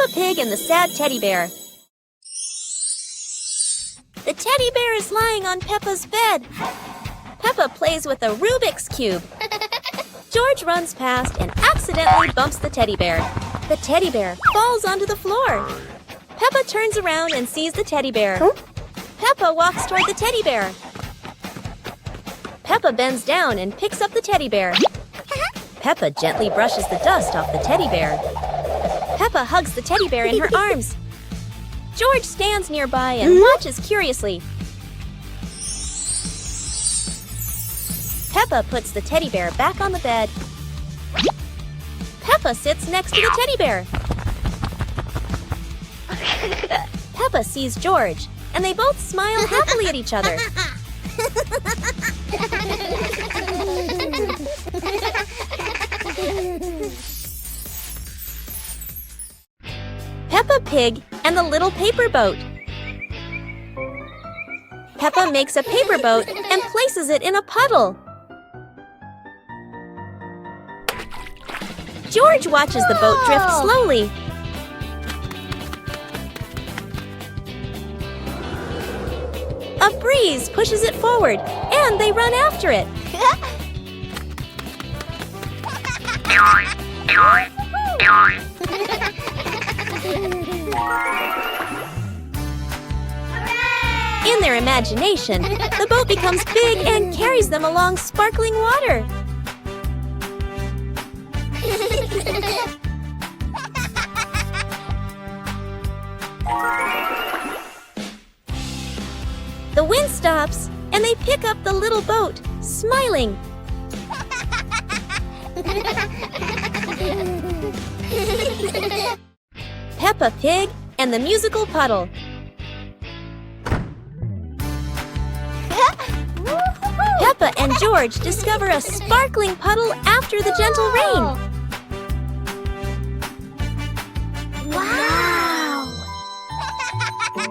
Peppa Pig and the Sad Teddy Bear. The teddy bear is lying on Peppa's bed. Peppa plays with a Rubik's Cube. George runs past and accidentally bumps the teddy bear. The teddy bear falls onto the floor. Peppa turns around and sees the teddy bear. Peppa walks toward the teddy bear. Peppa bends down and picks up the teddy bear. Peppa gently brushes the dust off the teddy bear. Peppa hugs the teddy bear in her arms. George stands nearby and watches curiously. Peppa puts the teddy bear back on the bed. Peppa sits next to the teddy bear. Peppa sees George, and they both smile happily at each other. Peppa Pig and the Little Paper Boat. Peppa makes a paper boat and places it in a puddle. George watches the boat drift slowly. A breeze pushes it forward, and they run after it. In their imagination, the boat becomes big and carries them along sparkling water. The wind stops, and they pick up the little boat, smiling. Peppa Pig and the Musical Puddle. Peppa and George discover a sparkling puddle after the gentle rain. Wow!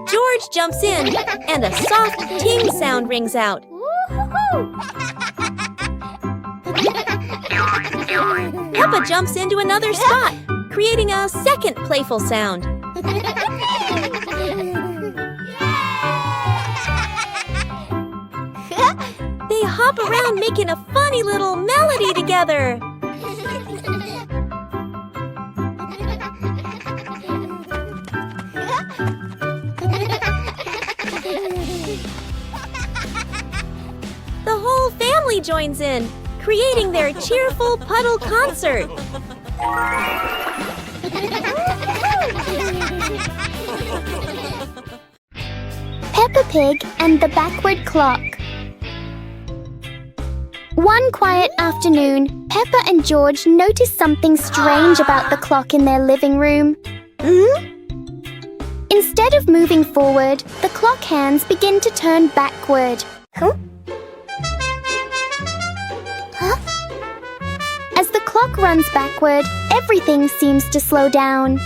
George jumps in, and a soft ting sound rings out. Peppa jumps into another spot, creating a second playful sound. They hop around making a funny little melody together. The whole family joins in, creating their cheerful puddle concert. Peppa Pig and the Backward Clock. One quiet afternoon, Peppa and George noticed something strange about the clock in their living room. Instead of moving forward, the clock hands begin to turn backward. As the clock runs backward, everything seems to slow down.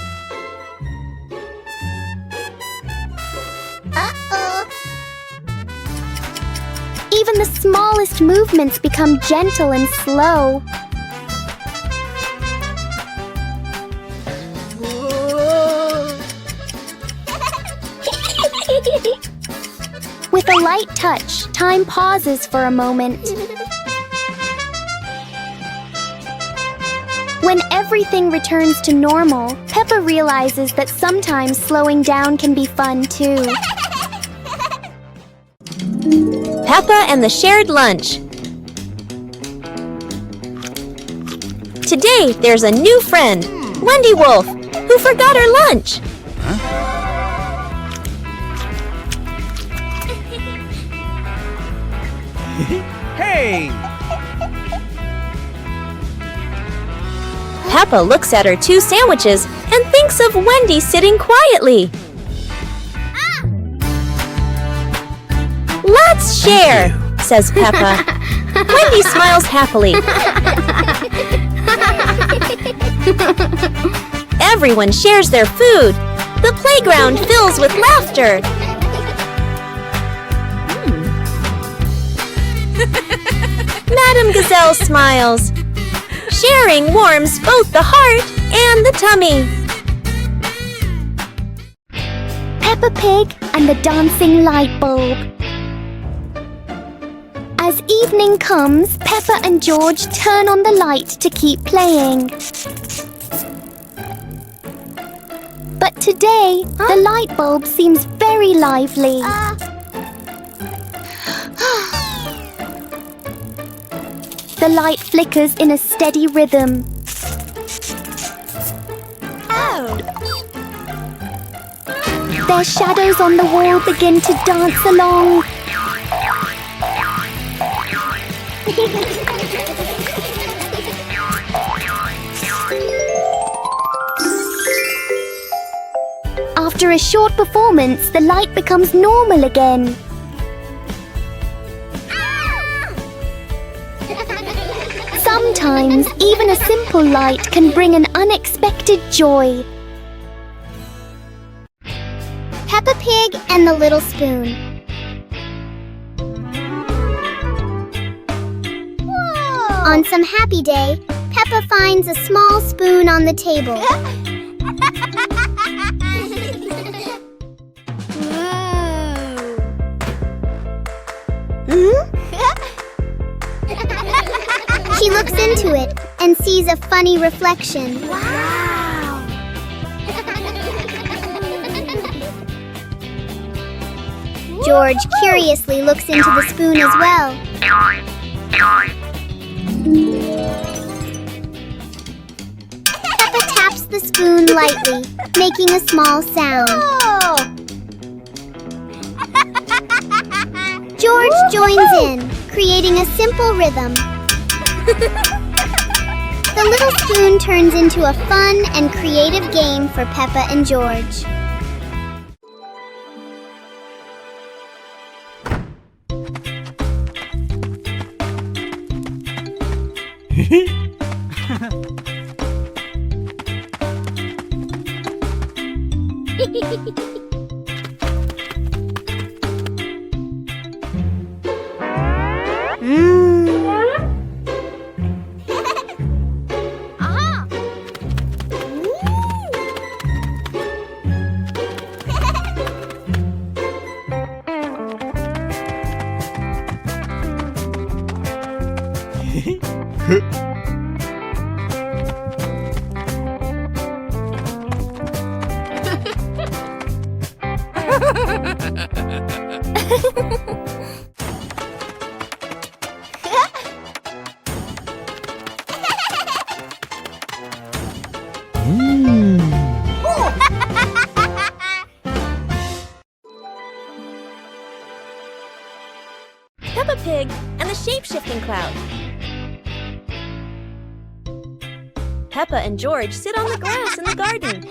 Even the smallest movements become gentle and slow. With a light touch, time pauses for a moment. When everything returns to normal, Peppa realizes that sometimes slowing down can be fun too. Peppa and the Shared Lunch. Today, there's a new friend, Wendy Wolf, who forgot her lunch. Hey! Peppa looks at her 2 sandwiches and thinks of Wendy sitting quietly. Let's share, says Peppa. Wendy smiles happily. Everyone shares their food. The playground fills with laughter. Madame Gazelle smiles. Sharing warms both the heart and the tummy. Peppa Pig and the dancing light bulb. As evening comes, Peppa and George turn on the light to keep playing. But today, the light bulb seems very lively. The light flickers in a steady rhythm. Their shadows on the wall begin to dance along. After a short performance, the light becomes normal again. Sometimes, even a simple light can bring an unexpected joy. Peppa Pig and the Little Spoon. Whoa. On some happy day, Peppa finds a small spoon on the table. She looks into it and sees a funny reflection. Wow! George curiously looks into the spoon as well. Peppa taps the spoon lightly, making a small sound. George joins in, creating a simple rhythm. The little spoon turns into a fun and creative game for Peppa and George. Peppa Pig and the shape-shifting cloud. Peppa and George sit on the grass in the garden.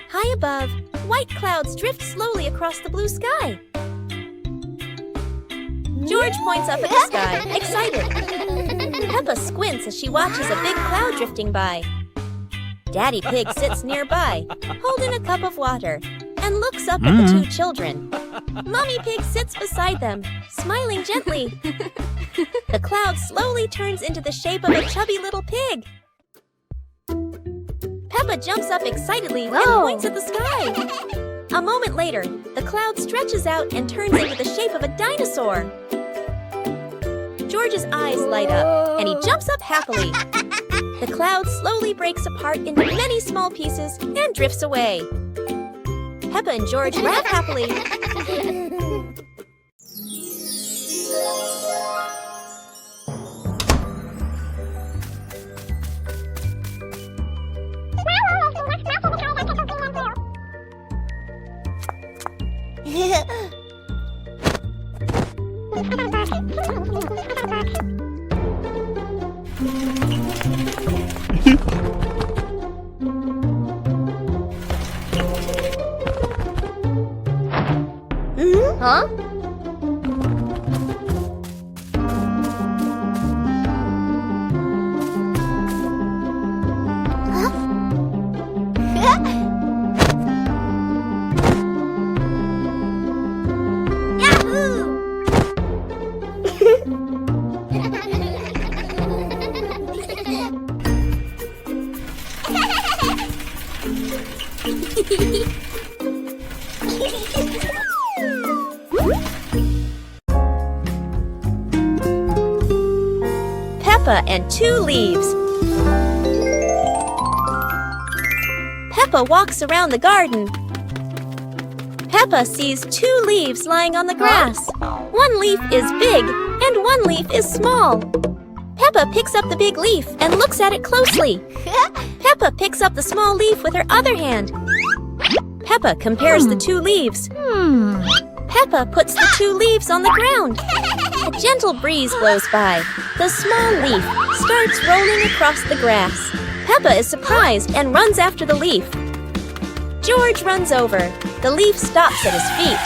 High above, white clouds drift slowly across the blue sky. George points up at the sky, excited. Peppa squints as she watches a big cloud drifting by. Daddy Pig sits nearby, holding a cup of water, and looks up at the two children. Mommy Pig sits beside them, smiling gently. The cloud slowly turns into the shape of a chubby little pig. Peppa jumps up excitedly and points at the sky. A moment later, the cloud stretches out and turns into the shape of a dinosaur. George's eyes light up, and he jumps up happily. The cloud slowly breaks apart into many small pieces and drifts away. Peppa and George laugh happily. Huh? Yahoo! Peppa and 2 leaves. Peppa walks around the garden. Peppa sees 2 leaves lying on the grass. 1 leaf is big and 1 leaf is small. Peppa picks up the big leaf and looks at it closely. Peppa picks up the small leaf with her other hand. Peppa compares the 2 leaves. Peppa puts the 2 leaves on the ground. A gentle breeze blows by. The small leaf starts rolling across the grass. Peppa is surprised and runs after the leaf. George runs over. The leaf stops at his feet.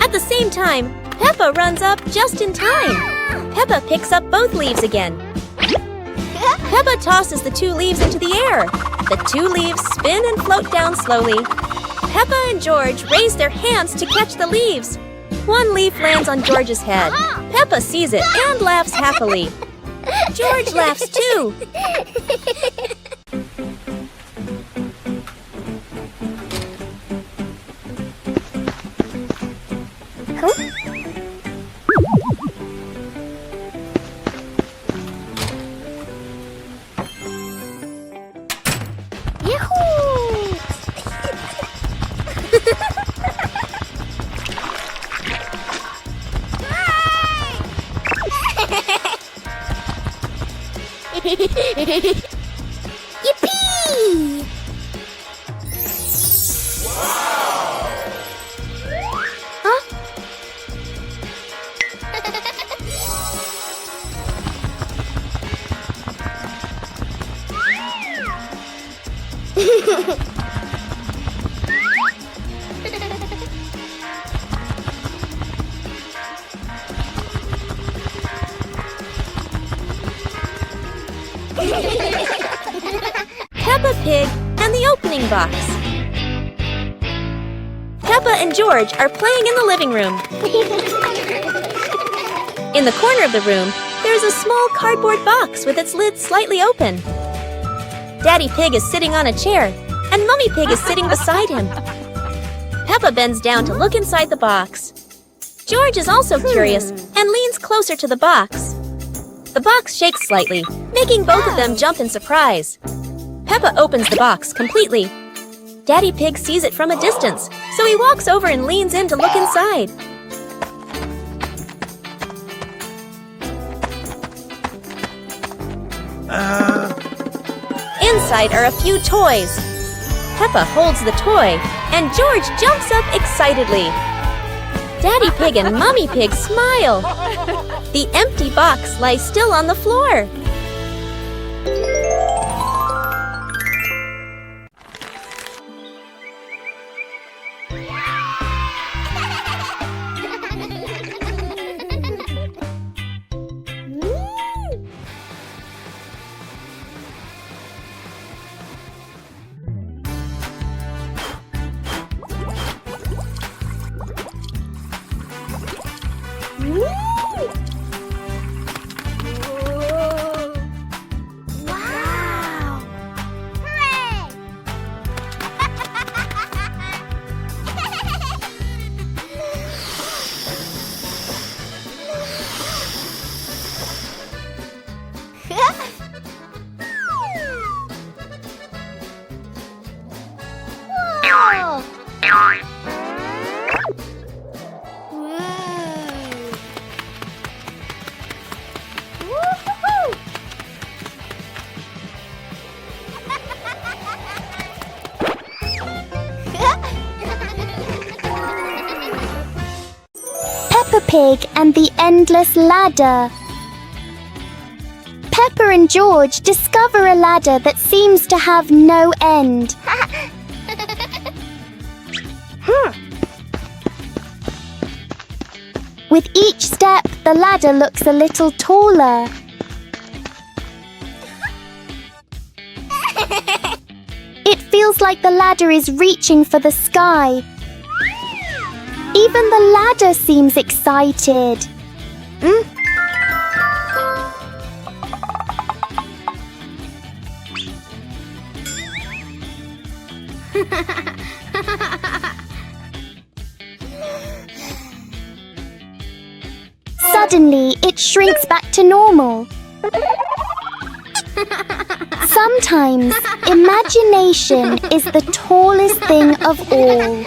At the same time, Peppa runs up just in time. Peppa picks up both leaves again. Peppa tosses the 2 leaves into the air. The 2 leaves spin and float down slowly. Peppa and George raise their hands to catch the leaves. 1 leaf lands on George's head. Peppa sees it and laughs happily. George laughs too. Yippee! Peppa Pig and the opening box. Peppa and George are playing in the living room. In the corner of the room, there's a small cardboard box with its lid slightly open. Daddy Pig is sitting on a chair, and Mummy Pig is sitting beside him. Peppa bends down to look inside the box. George is also curious and leans closer to the box. The box shakes slightly, making both of them jump in surprise. Peppa opens the box completely. Daddy Pig sees it from a distance, so he walks over and leans in to look inside. Inside are a few toys. Peppa holds the toy, and George jumps up excitedly. Daddy Pig and Mummy Pig smile. The empty box lies still on the floor. Wow! Hooray! Whoa! Woo-hoo-hoo! Peppa Pig and the Endless Ladder. Peppa and George discover a ladder that seems to have no end. With each step, the ladder looks a little taller. It feels like the ladder is reaching for the sky. Even the ladder seems excited. suddenly it shrinks back to normal. Sometimes imagination is the tallest thing of all.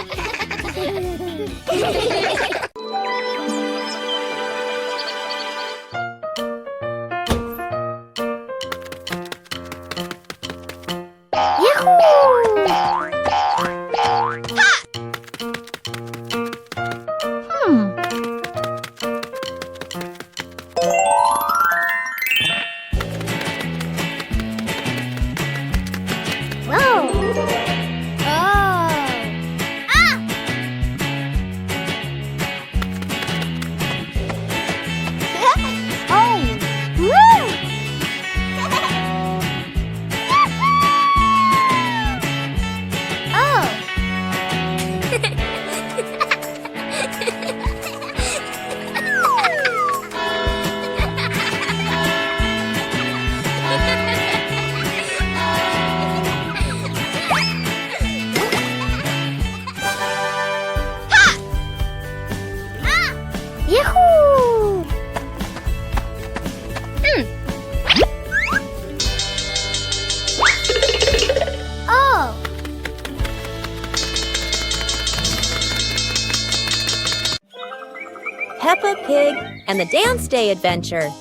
Peppa Pig and the Dance Day Adventure.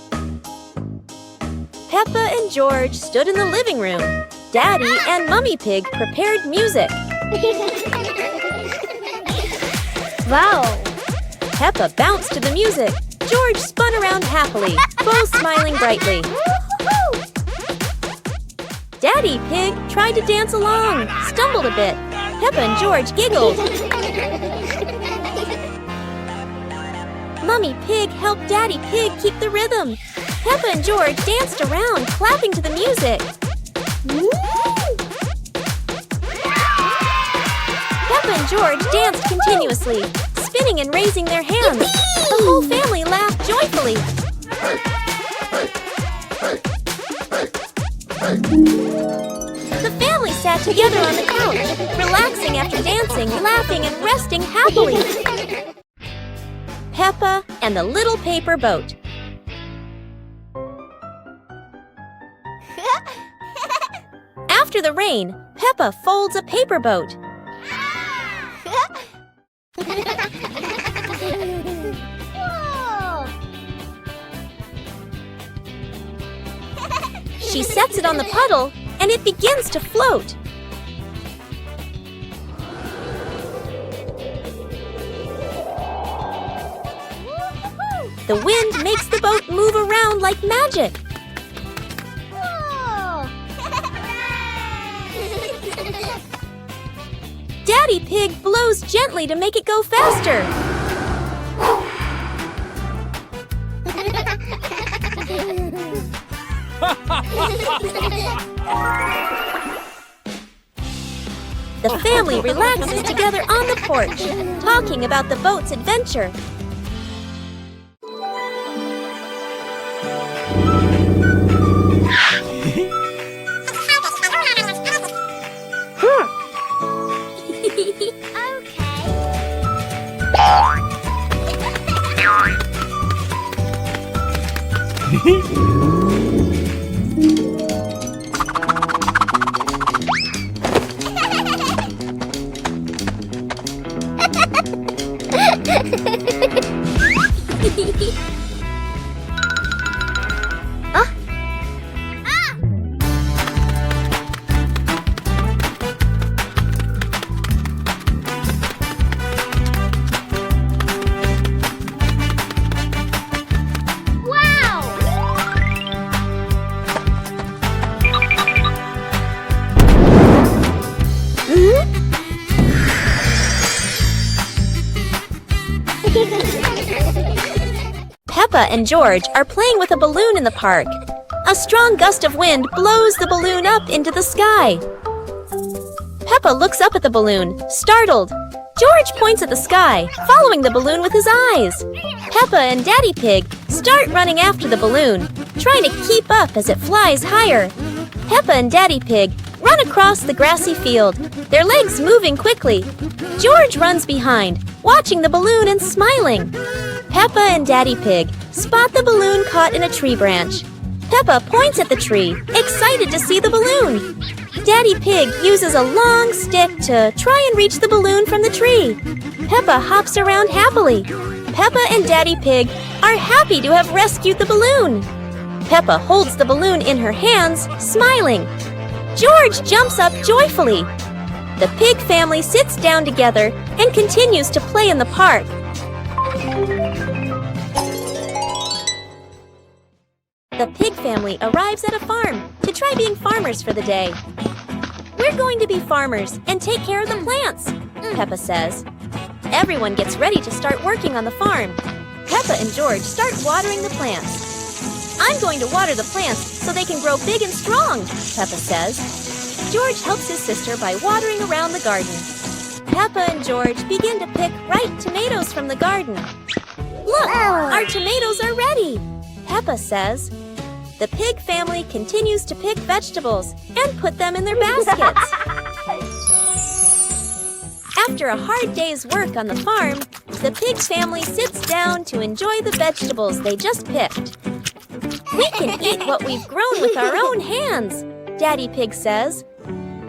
Peppa and George stood in the living room. Daddy and Mummy Pig prepared music. Wow! Peppa bounced to the music. George spun around happily, both smiling brightly. Daddy Pig tried to dance along, stumbled a bit. Peppa and George giggled. Mummy Pig helped Daddy Pig keep the rhythm. Peppa and George danced around, clapping to the music. Peppa and George danced continuously, spinning and raising their hands. The whole family laughed joyfully. The family sat together on the couch, relaxing after dancing, laughing and resting happily. Peppa and the Little Paper Boat. After the rain, Peppa folds a paper boat. She sets it on the puddle and it begins to float. The wind makes the boat move around like magic. Daddy Pig blows gently to make it go faster. The family relaxes together on the porch, talking about the boat's adventure. Peppa and George are playing with a balloon in the park. A strong gust of wind blows the balloon up into the sky. Peppa looks up at the balloon, startled. George points at the sky, following the balloon with his eyes. Peppa and Daddy Pig start running after the balloon, trying to keep up as it flies higher. Peppa and Daddy Pig run across the grassy field, their legs moving quickly. George runs behind, watching the balloon and smiling. Peppa and Daddy Pig spot the balloon caught in a tree branch. Peppa points at the tree, excited to see the balloon. Daddy Pig uses a long stick to try and reach the balloon from the tree. Peppa hops around happily. Peppa and Daddy Pig are happy to have rescued the balloon. Peppa holds the balloon in her hands, smiling. George jumps up joyfully. The pig family sits down together and continues to play in the park. The pig family arrives at a farm to try being farmers for the day. We're going to be farmers and take care of the plants, Peppa says. Everyone gets ready to start working on the farm. Peppa and George start watering the plants. I'm going to water the plants so they can grow big and strong, Peppa says. George helps his sister by watering around the garden. Peppa and George begin to pick ripe tomatoes from the garden. Look, our tomatoes are ready, Peppa says. The pig family continues to pick vegetables and put them in their baskets. After a hard day's work on the farm, the pig family sits down to enjoy the vegetables they just picked. We can eat what we've grown with our own hands, Daddy Pig says.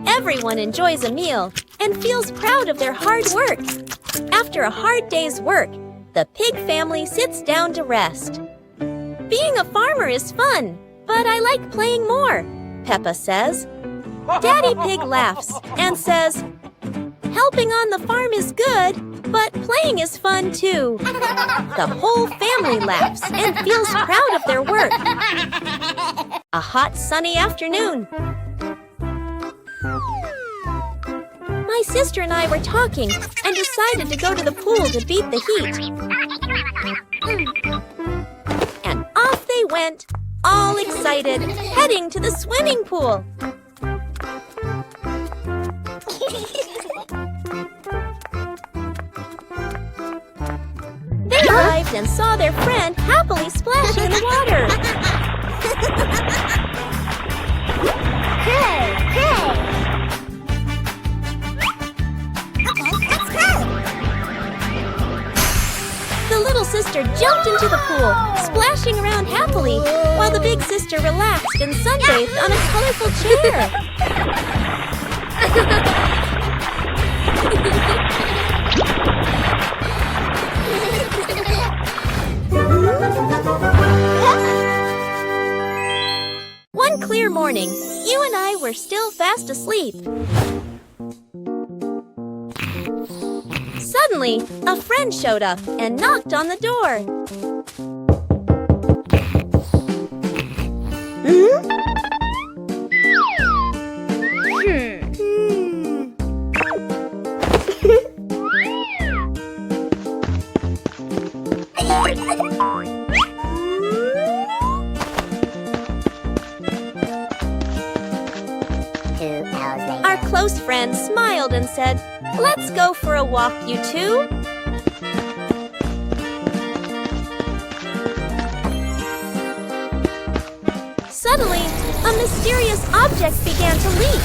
Everyone enjoys a meal and feels proud of their hard work. After a hard day's work, the pig family sits down to rest. Being a farmer is fun, but I like playing more, Peppa says. Daddy Pig laughs and says, helping on the farm is good, but playing is fun too. The whole family laughs and feels proud of their work. A hot, sunny afternoon. My sister and I were talking and decided to go to the pool to beat the heat. And off they went, all excited, heading to the swimming pool. They arrived and saw their friend happily splashing in the water. Hey, hey! Okay, let's go! The little sister jumped into the pool, splashing around happily, while the big sister relaxed and sunbathed on a colorful chair. One clear morning, you and I were still fast asleep. Suddenly, a friend showed up and knocked on the door. Our close friend smiled and said, "Let's go for a walk, you two." Suddenly, a mysterious object began to leak.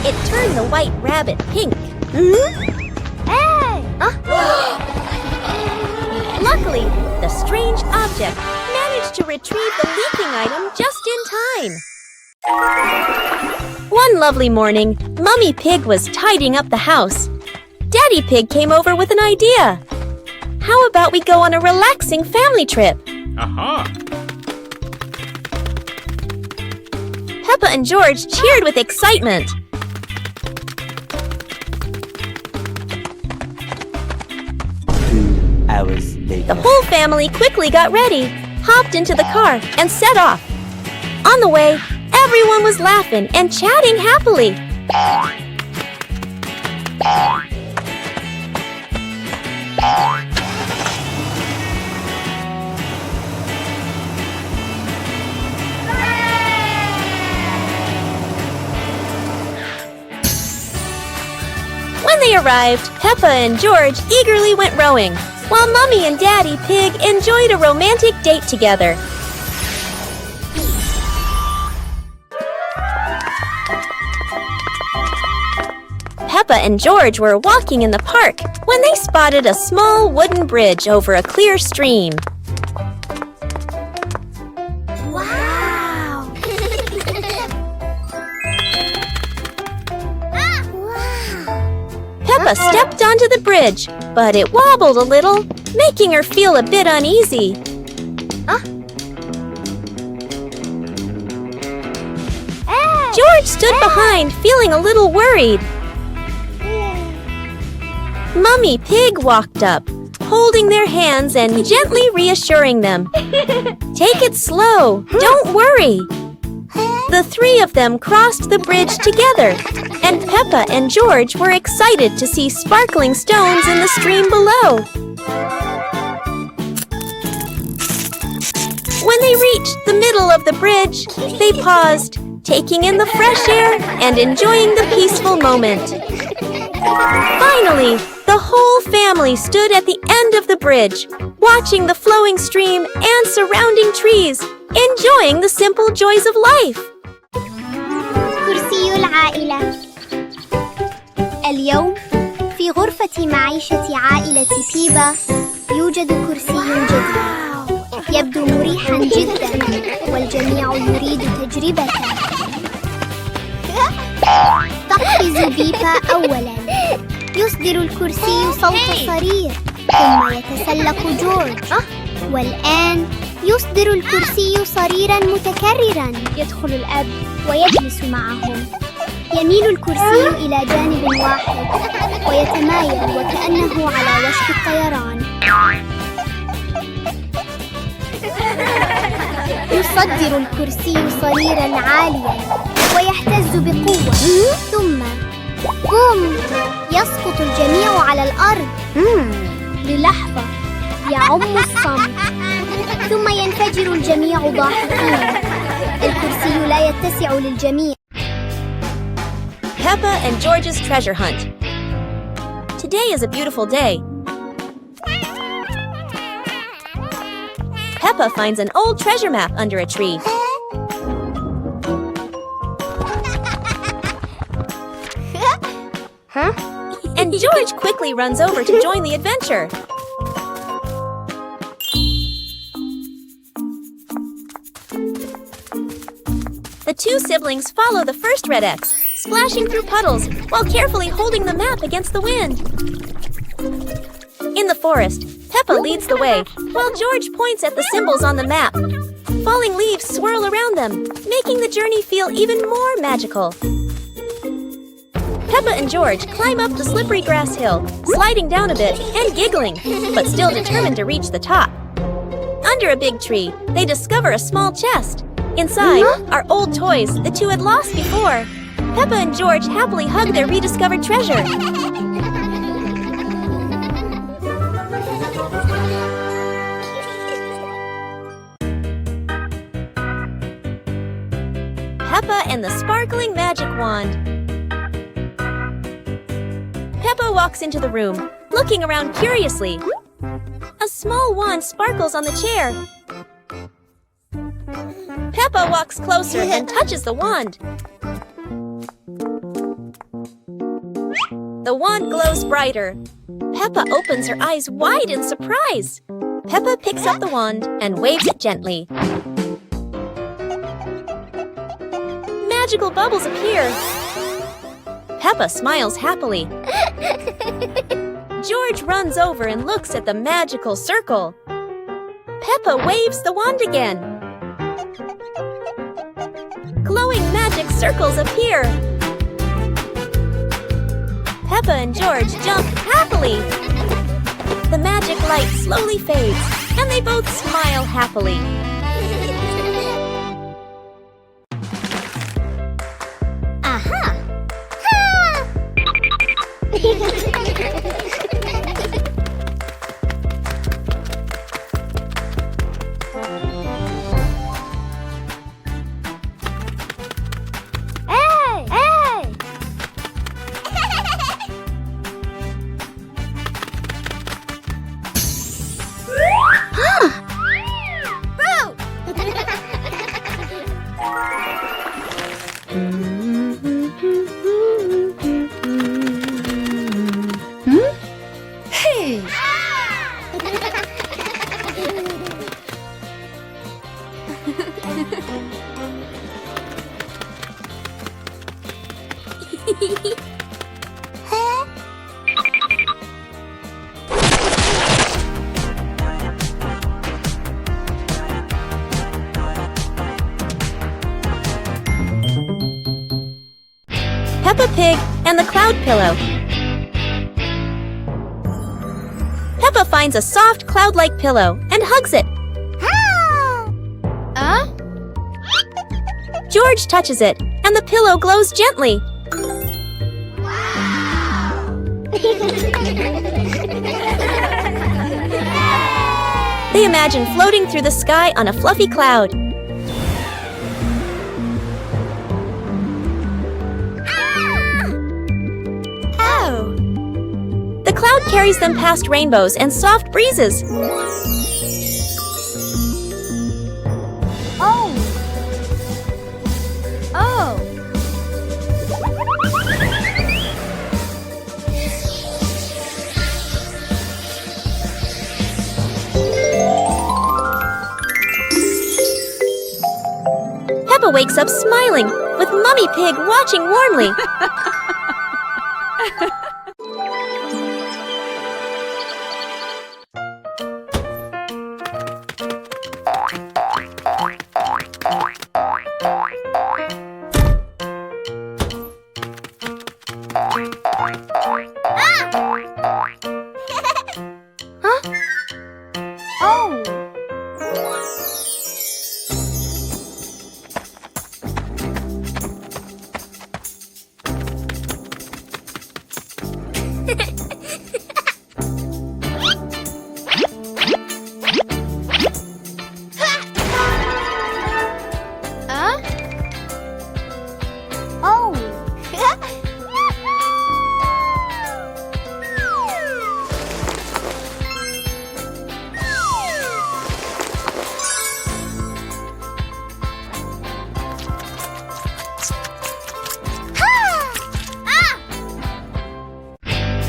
It turned the white rabbit pink. Hey! Luckily, the strange object managed to retrieve the leaking item just in time. One lovely morning, Mummy Pig was tidying up the house. Daddy Pig came over with an idea. How about we go on a relaxing family trip? Peppa and George cheered with excitement. 2 hours later. The whole family quickly got ready, hopped into the car, and set off. On the way, everyone was laughing and chatting happily. When they arrived, Peppa and George eagerly went rowing, while Mummy and Daddy Pig enjoyed a romantic date together. Peppa and George were walking in the park when they spotted a small wooden bridge over a clear stream. Wow! Peppa stepped onto the bridge, but it wobbled a little, making her feel a bit uneasy. George stood behind, feeling a little worried. Mummy Pig walked up, holding their hands and gently reassuring them. Take it slow, don't worry. The three of them crossed the bridge together, and Peppa and George were excited to see sparkling stones in the stream below. When they reached the middle of the bridge, they paused, taking in the fresh air and enjoying the peaceful moment. Finally, the whole family stood at the end of the bridge, watching the flowing stream and surrounding trees, enjoying the simple joys of life. كرسي العائلة. اليوم في غرفة معيشة عائلة بيبا يوجد كرسي جديد. يبدو مريحا جدا والجميع يريد تجربته. تقفز بيبا أولا. يصدر الكرسي صوت صرير ثم يتسلق جورج. والآن يصدر الكرسي صريرا متكررا. يدخل الأب ويجلس معهم. يميل الكرسي إلى جانب واحد ويتمايل وكأنه على وشك الطيران. يصدر الكرسي صريرا عاليا ويهتز بقوة. ثم بوم، يسقط الجميع على الأرض. للحظة يعم الصمت ثم ينفجر الجميع ضاحكين. الكرسي لا يتسع للجميع. Peppa and George's treasure hunt. Today is a beautiful day. Peppa finds an old treasure map under a tree. And George quickly runs over to join the adventure. The two siblings follow the first red X, splashing through puddles while carefully holding the map against the wind. In the forest, Peppa leads the way, while George points at the symbols on the map. Falling leaves swirl around them, making the journey feel even more magical. Peppa and George climb up the slippery grass hill, sliding down a bit and giggling, but still determined to reach the top. Under a big tree, they discover a small chest. Inside are old toys the two had lost before. Peppa and George happily hug their rediscovered treasure. Peppa and the sparkling magic wand. Peppa walks into the room, looking around curiously. A small wand sparkles on the chair. Peppa walks closer and touches the wand. The wand glows brighter. Peppa opens her eyes wide in surprise. Peppa picks up the wand and waves it gently. Magical bubbles appear. Peppa smiles happily. George runs over and looks at the magical circle. Peppa waves the wand again. Glowing magic circles appear. Peppa and George jump happily. The magic light slowly fades, and they both smile happily. Aha! Peppa Pig and the Cloud Pillow. Peppa finds a soft cloud-like pillow and hugs it. George touches it, and the pillow glows gently. They imagine floating through the sky on a fluffy cloud. The cloud carries them past rainbows and soft breezes. Peppa wakes up smiling, with Mummy Pig watching warmly.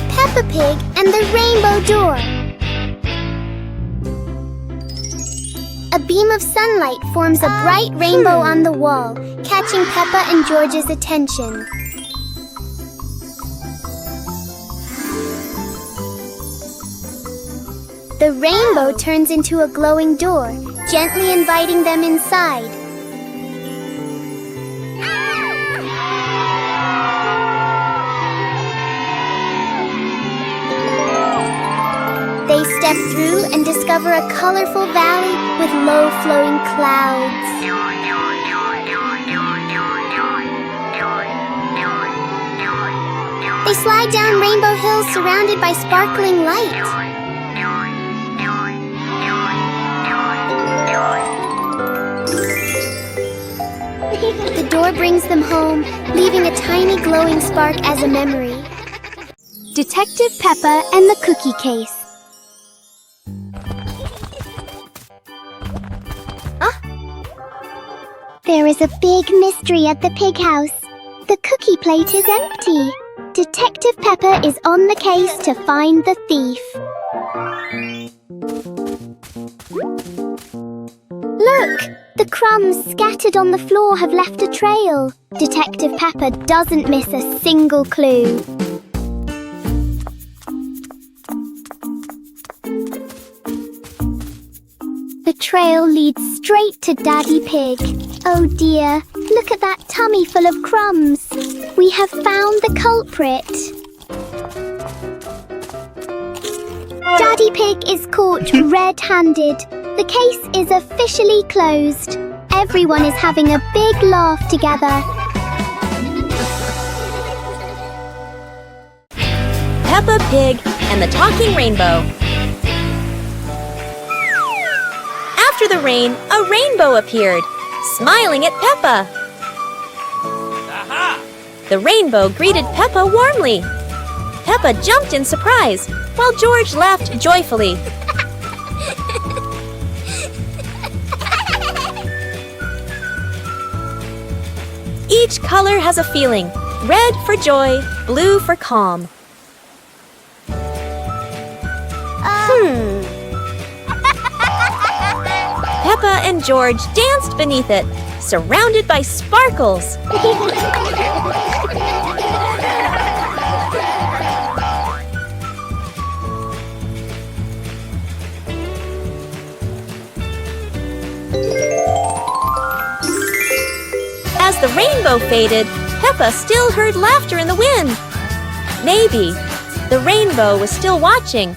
Peppa Pig and the Rainbow Door. A beam of sunlight forms a bright rainbow on the wall, catching Peppa and George's attention. The rainbow turns into a glowing door, gently inviting them inside. They step through and discover a colorful valley with low-flowing clouds. They slide down Rainbow Hill surrounded by sparkling light. The door brings them home, leaving a tiny glowing spark as a memory. Detective Peppa and the Cookie Case. There is a big mystery at the pig house. The cookie plate is empty. Detective Peppa is on the case to find the thief. Look! The crumbs scattered on the floor have left a trail. Detective Peppa doesn't miss a single clue. The trail leads straight to Daddy Pig. Oh dear, look at that tummy full of crumbs. We have found the culprit. Daddy Pig is caught red-handed. The case is officially closed. Everyone is having a big laugh together. Peppa Pig and the Talking Rainbow. After the rain, a rainbow appeared, smiling at Peppa. Aha! The rainbow greeted Peppa warmly. Peppa jumped in surprise, while George laughed joyfully. Each color has a feeling. Red for joy, blue for calm. Peppa and George danced beneath it, surrounded by sparkles. As the rainbow faded, Peppa still heard laughter in the wind. Maybe the rainbow was still watching